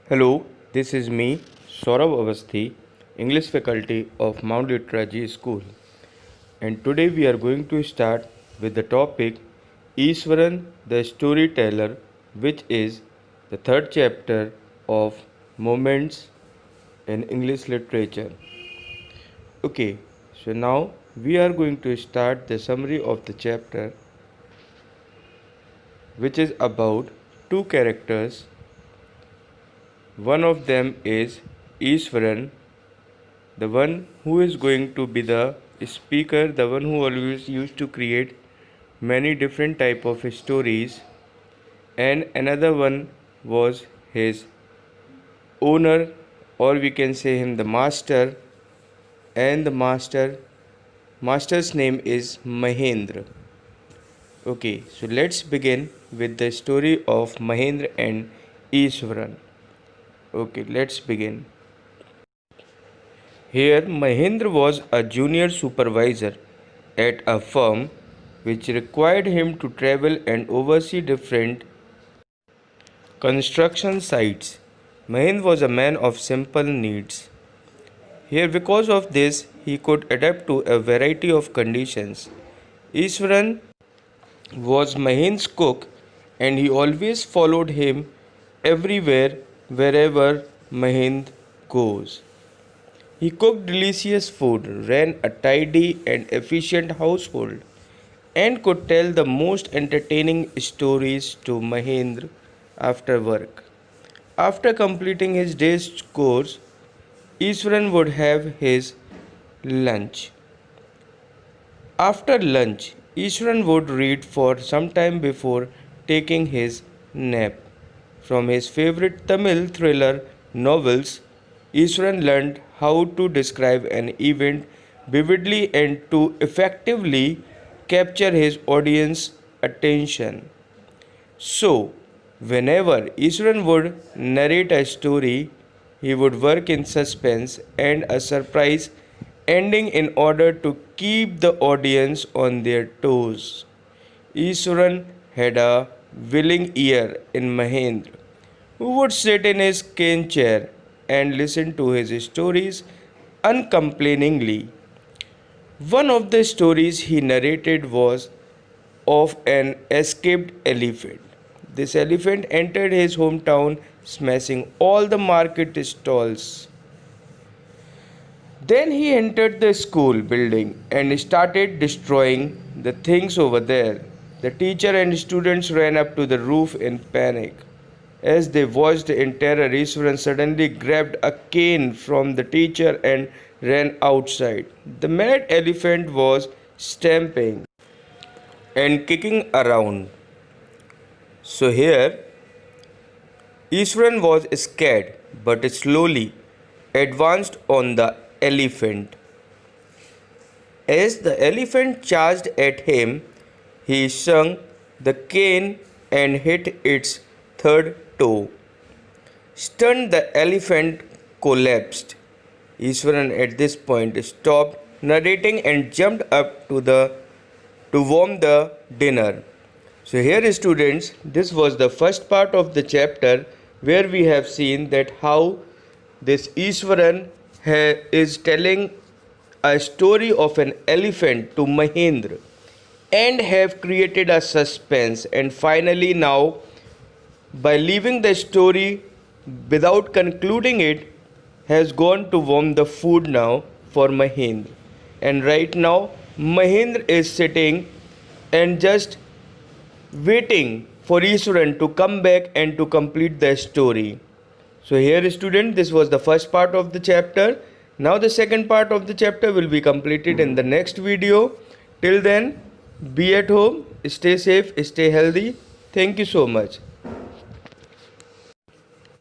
Hello, this is me, Saurav Avasthi, English faculty of Mount Literacy School. And today we are going to start with the topic Iswaran the Storyteller, which is the third chapter of Moments in English Literature. Okay, so now we are going to start the summary of the chapter, which is about two characters. One of them is Iswaran, the one who is going to be the speaker, the one who always used to create many different type of stories, and another one was his owner, or we can say him the master, and the master's name is Mahendra. Okay, so let's begin with the story of Mahendra and Iswaran. Okay, let's begin. Here, Mahendra was a junior supervisor at a firm which required him to travel and oversee different construction sites. Mahendra was a man of simple needs. Here, because of this, he could adapt to a variety of conditions. Iswaran was Mahendra's cook and he always followed him everywhere, wherever Mahendra goes. He cooked delicious food, ran a tidy and efficient household, and could tell the most entertaining stories to Mahendra after work. After completing his day's chores, Iswaran would have his lunch. After lunch, Iswaran would read for some time before taking his nap. From his favorite Tamil thriller novels, Iswaran learned how to describe an event vividly and to effectively capture his audience's attention. So, whenever Iswaran would narrate a story, he would work in suspense and a surprise ending in order to keep the audience on their toes. Iswaran had a willing ear in Mahendra, who would sit in his cane chair and listen to his stories uncomplainingly. One of the stories he narrated was of an escaped elephant. This elephant entered his hometown, smashing all the market stalls. Then he entered the school building and started destroying the things over there. The teacher and students ran up to the roof in panic. As they watched in terror, Iswaran suddenly grabbed a cane from the teacher and ran outside. The mad elephant was stamping and kicking around. So here, Iswaran was scared but slowly advanced on the elephant. As the elephant charged at him, he swung the cane and hit its third toe. Stunned, the elephant collapsed. Iswaran at this point stopped narrating and jumped up to warm the dinner. So here students, this was the first part of the chapter where we have seen that how this Iswaran is telling a story of an elephant to Mahendra and have created a suspense, and finally now by leaving the story without concluding it has gone to warm the food now for Mahendra. And right now Mahendra is sitting and just waiting for Iswaran to come back and to complete the story. So here student, this was the first part of the chapter. Now the second part of the chapter will be completed in the next video. Till then, be at home, stay safe, stay healthy. Thank you so much.